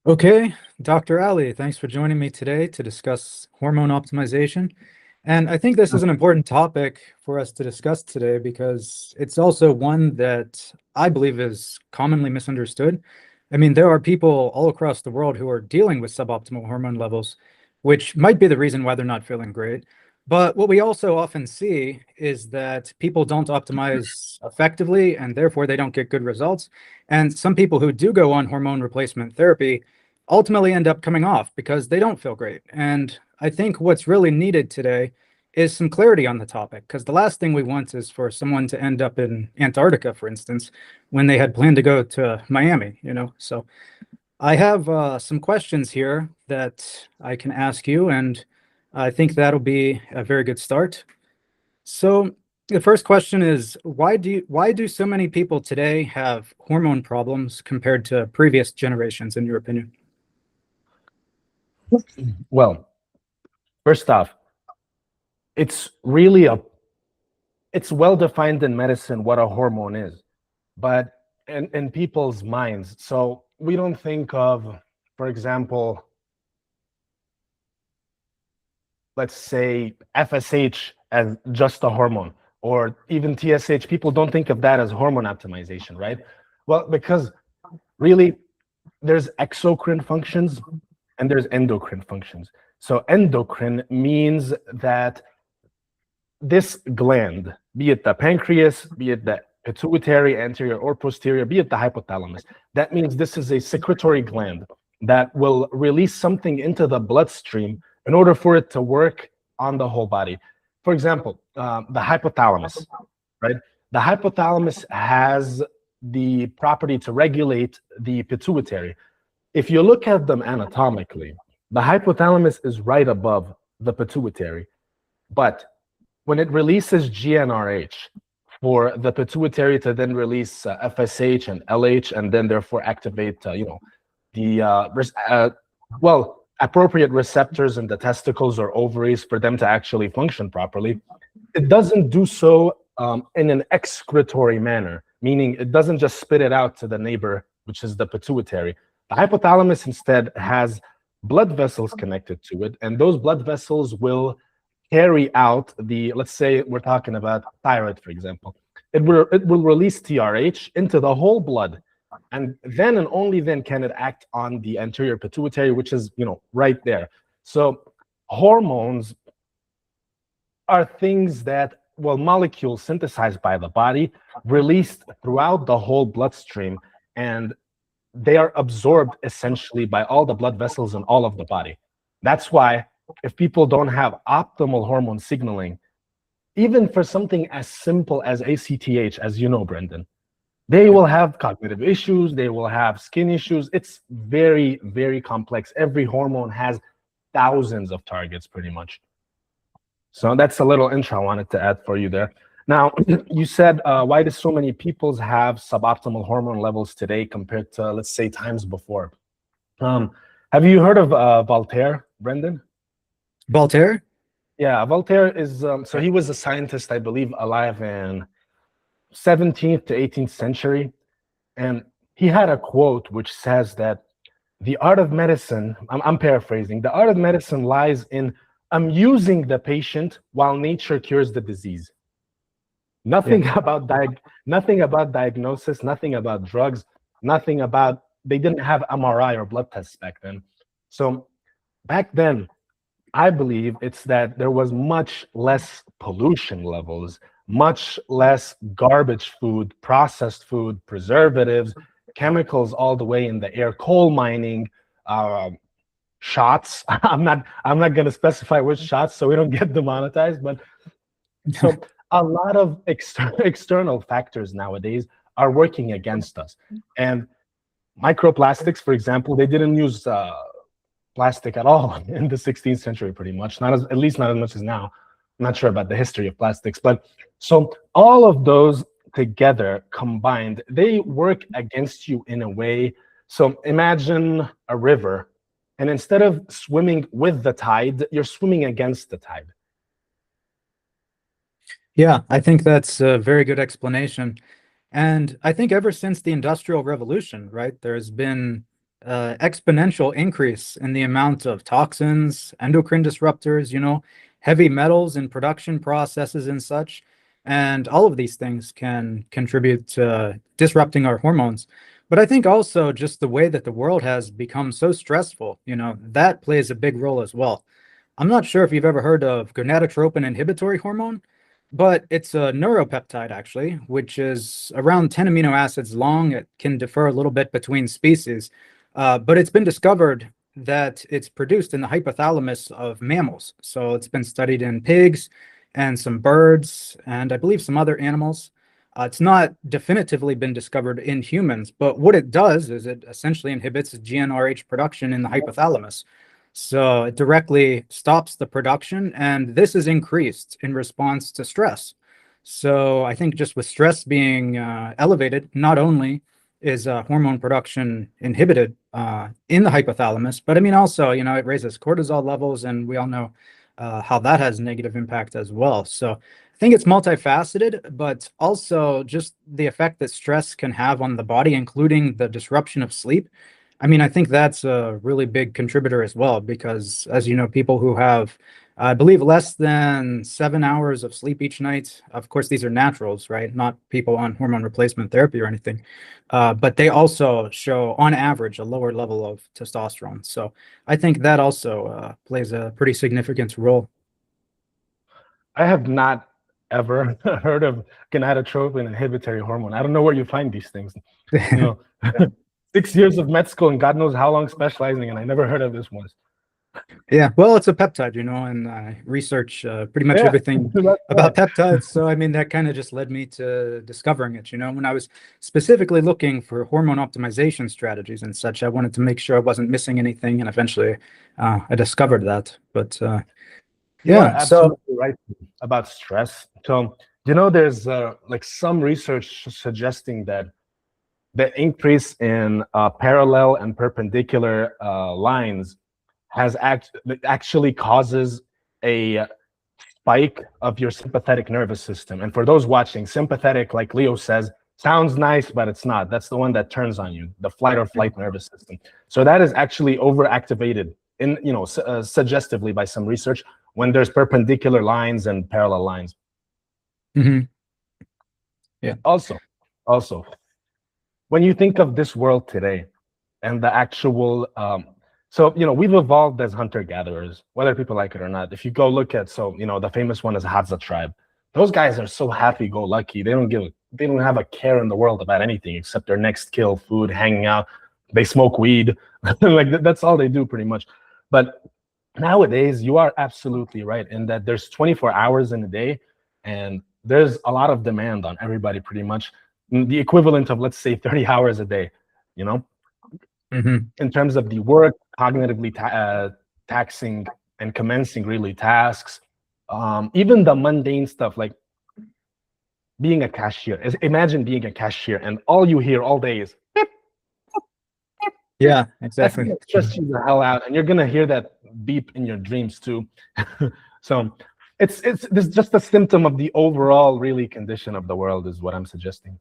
Okay, Dr. Ali, thanks for joining me today to discuss hormone optimization. And I think this is an important topic for us to discuss today because it's also one that I believe is commonly misunderstood. I mean, there are people all across the world who are dealing with suboptimal hormone levels, which might be the reason why they're not feeling great. But what we also often see is that people don't optimize effectively and therefore they don't get good results. And some people who do go on hormone replacement therapy ultimately end up coming off because they don't feel great. And I think what's really needed today is some clarity on the topic, because the last thing we want is for someone to end up in Antarctica, for instance, when they had planned to go to Miami. So I have some questions here that I can ask you, and I think that'll be a very good start. So the first question is, why do so many people today have hormone problems compared to previous generations, in your opinion? Well, first off, it's really it's well defined in medicine what a hormone is, but in people's minds. So we don't think of, for example, let's say FSH as just a hormone, or even TSH. People don't think of that as hormone optimization, right? Well, because really there's exocrine functions and there's endocrine functions. So endocrine means that this gland, be it the pancreas, be it the pituitary, anterior or posterior, be it the hypothalamus, that means this is a secretory gland that will release something into the bloodstream in order for it to work on the whole body. For example, the hypothalamus, right? The hypothalamus has the property to regulate the pituitary. If you look at them anatomically, the hypothalamus is right above the pituitary, but when it releases GnRH for the pituitary to then release FSH and LH, and then therefore activate, the appropriate receptors in the testicles or ovaries for them to actually function properly, it doesn't do so in an excretory manner, meaning it doesn't just spit it out to the neighbor, which is the pituitary. The hypothalamus instead has blood vessels connected to it, and those blood vessels will carry out the, let's say we're talking about thyroid, for example. It will release TRH into the whole blood, and then and only then can it act on the anterior pituitary, which is, right there. So hormones are things that, well, molecules synthesized by the body, released throughout the whole bloodstream, and they are absorbed essentially by all the blood vessels in all of the body. That's why if people don't have optimal hormone signaling, even for something as simple as ACTH, as you know, Brenden, they will have cognitive issues, they will have skin issues. It's very, very complex. Every hormone has thousands of targets pretty much. So that's a little intro I wanted to add for you there. Now, you said, why do so many people have suboptimal hormone levels today compared to, let's say, times before? Have you heard of Voltaire, Brenden? Voltaire? Yeah, Voltaire is, so he was a scientist, I believe, alive in 17th to 18th century. And he had a quote which says that the art of medicine, I'm paraphrasing, the art of medicine lies in amusing the patient while nature cures the disease. Nothing about diagnosis, nothing about drugs, nothing about, they didn't have MRI or blood tests back then. So back then, I believe it's that there was much less pollution levels, much less garbage food, processed food, preservatives, chemicals all the way in the air, coal mining, shots. I'm not going to specify which shots so we don't get demonetized, but so a lot of external factors nowadays are working against us. And microplastics, for example, they didn't use plastic at all in the 16th century, pretty much, at least not as much as now. I'm not sure about the history of plastics, but so all of those together combined, they work against you in a way. So imagine a river, and instead of swimming with the tide, you're swimming against the tide. Yeah, I think that's a very good explanation. And I think ever since the Industrial Revolution, right, there's been exponential increase in the amount of toxins, endocrine disruptors, heavy metals in production processes and such. And all of these things can contribute to disrupting our hormones. But I think also just the way that the world has become so stressful, that plays a big role as well. I'm not sure if you've ever heard of gonadotropin inhibitory hormone, but it's a neuropeptide actually, which is around 10 amino acids long. It can differ a little bit between species, but it's been discovered that it's produced in the hypothalamus of mammals. So it's been studied in pigs and some birds, and I believe some other animals. It's not definitively been discovered in humans, but what it does is it essentially inhibits GnRH production in the hypothalamus. So it directly stops the production, and this is increased in response to stress. So I think just with stress being elevated, not only is hormone production inhibited in the hypothalamus, but I mean also, it raises cortisol levels, and we all know how that has negative impact as well. So I think it's multifaceted, but also just the effect that stress can have on the body, including the disruption of sleep. I mean, I think that's a really big contributor as well, because as you know, people who have, I believe, less than 7 hours of sleep each night, of course, these are naturals, right? Not people on hormone replacement therapy or anything, but they also show, on average, a lower level of testosterone. So I think that also plays a pretty significant role. I have not ever heard of gonadotropin inhibitory hormone. I don't know where you find these things. You know, 6 years of med school and God knows how long specializing, and I never heard of this one. Yeah, well, it's a peptide, and I research pretty much everything about peptides. So, I mean, that kind of just led me to discovering it. When I was specifically looking for hormone optimization strategies and such, I wanted to make sure I wasn't missing anything. And eventually I discovered that. But You are yeah, so absolutely right about stress. So, there's like some research suggesting that the increase in parallel and perpendicular lines actually causes a spike of your sympathetic nervous system. And for those watching, sympathetic, like Leo says, sounds nice, but it's not. That's the one that turns on you, the flight or flight nervous system. So that is actually overactivated suggestively by some research when there's perpendicular lines and parallel lines. mhm. Yeah. Also, when you think of this world today and the actual we've evolved as hunter-gatherers, whether people like it or not. If you go look at, the famous one is Hadza tribe. Those guys are so happy-go-lucky. They don't have a care in the world about anything except their next kill, food, hanging out. They smoke weed. Like that's all they do pretty much. But nowadays, you are absolutely right in that there's 24 hours in a day, and there's a lot of demand on everybody pretty much. The equivalent of, let's say, 30 hours a day, in terms of the work, cognitively taxing and commencing really tasks, even the mundane stuff like being a cashier. Imagine being a cashier and all you hear all day is beep, beep, beep. Yeah, exactly. That's gonna stress you the hell out, and you're gonna hear that beep in your dreams too. So it's just a symptom of the overall really condition of the world is what I'm suggesting.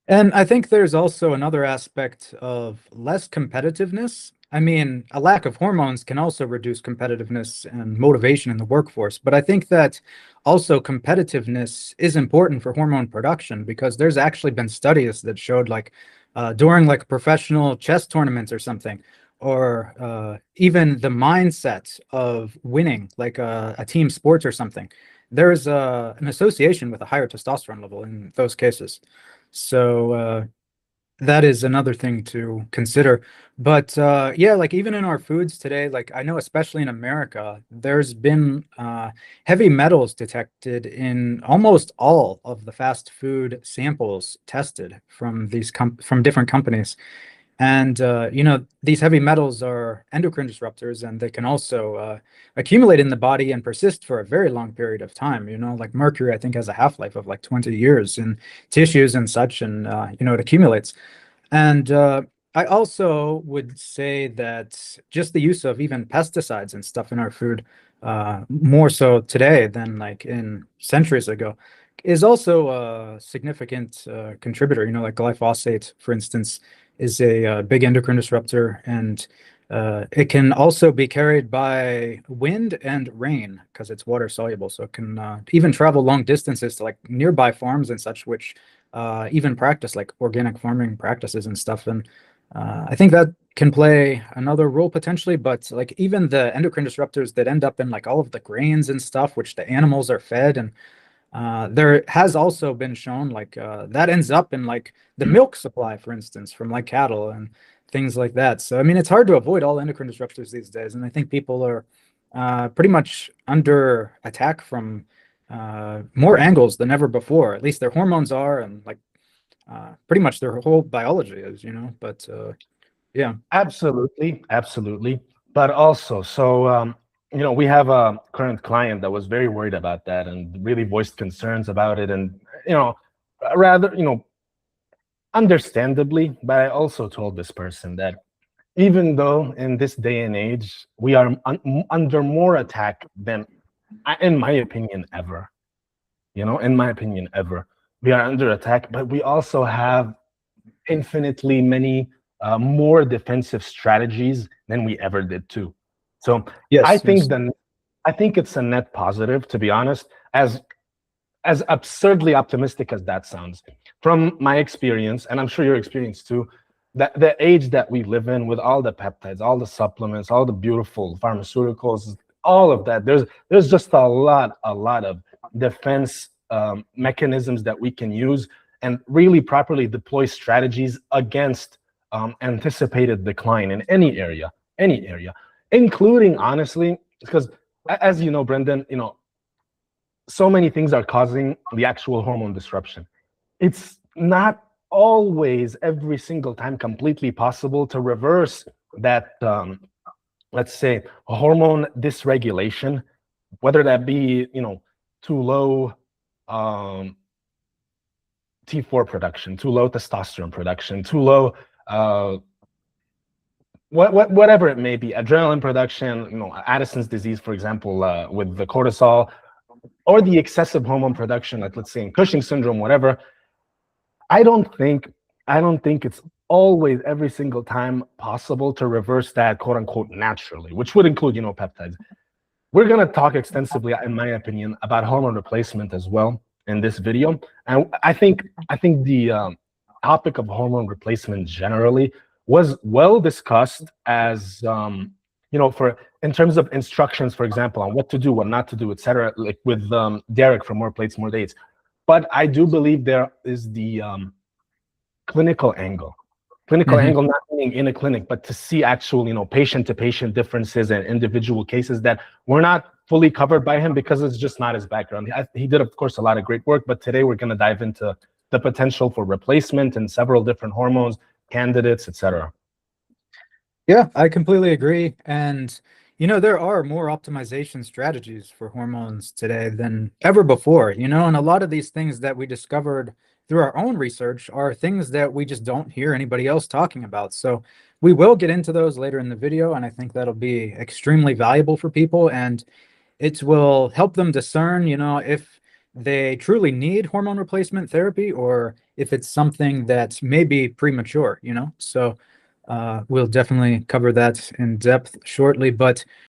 And I think there's also another aspect of less competitiveness. I mean, a lack of hormones can also reduce competitiveness and motivation in the workforce. But I think that also competitiveness is important for hormone production, because there's actually been studies that showed during professional chess tournaments or something, or even the mindset of winning, like a team sports or something, there's an association with a higher testosterone level in those cases. So that is another thing to consider. But yeah, even in our foods today, I know especially in America, there's been heavy metals detected in almost all of the fast food samples tested from from different companies. And these heavy metals are endocrine disruptors, and they can also accumulate in the body and persist for a very long period of time. Like mercury, I think, has a half-life of 20 years in tissues and such, and it accumulates. And I also would say that just the use of even pesticides and stuff in our food, more so today than in centuries ago, is also a significant contributor. Like glyphosate, for instance, is a big endocrine disruptor, and it can also be carried by wind and rain because it's water soluble. So it can even travel long distances to like nearby farms and such, which even practice like organic farming practices and stuff. And I think that can play another role potentially, but like even the endocrine disruptors that end up in like all of the grains and stuff, which the animals are fed, and there has also been shown like that ends up in like the milk supply, for instance, from like cattle and things like that. So I mean, it's hard to avoid all endocrine disruptors these days, and I think people are pretty much under attack from more angles than ever before. At least their hormones are, and like pretty much their whole biology is, you know. But yeah. Absolutely, absolutely. But also, so we have a current client that was very worried about that and really voiced concerns about it, and rather, understandably. But I also told this person that even though in this day and age we are under more attack than, in my opinion, ever, in my opinion, ever, we are under attack, but we also have infinitely many more defensive strategies than we ever did too. So Yes, I think yes. I think it's a net positive, to be honest, as absurdly optimistic as that sounds. From my experience, and I'm sure your experience too, that the age that we live in, with all the peptides, all the supplements, all the beautiful pharmaceuticals, all of that, there's just a lot of defense mechanisms that we can use and really properly deploy strategies against anticipated decline in any area, including, honestly, because as you know, Brenden, so many things are causing the actual hormone disruption. It's not always every single time completely possible to reverse that, let's say, hormone dysregulation, whether that be, too low T4 production, too low testosterone production, too low whatever it may be, adrenaline production, Addison's disease, for example, with the cortisol, or the excessive hormone production, like let's say in Cushing's syndrome, whatever. I don't think it's always every single time possible to reverse that, quote unquote, naturally, which would include, peptides. We're going to talk extensively, in my opinion, about hormone replacement as well in this video. And I think the topic of hormone replacement generally was well discussed as for in terms of instructions, for example, on what to do, what not to do, etc., like with Derek from More Plates, More Dates. But I do believe there is the clinical angle. Clinical angle, not being in a clinic, but to see actual, patient-to-patient differences and individual cases that were not fully covered by him because it's just not his background. He did, of course, a lot of great work, but today we're going to dive into the potential for replacement and several different hormones, candidates, etc. Yeah, I completely agree. And, there are more optimization strategies for hormones today than ever before, and a lot of these things that we discovered through our own research are things that we just don't hear anybody else talking about. So we will get into those later in the video, and I think that'll be extremely valuable for people, and it will help them discern, if they truly need hormone replacement therapy or if it's something that may be premature, So we'll definitely cover that in depth shortly. But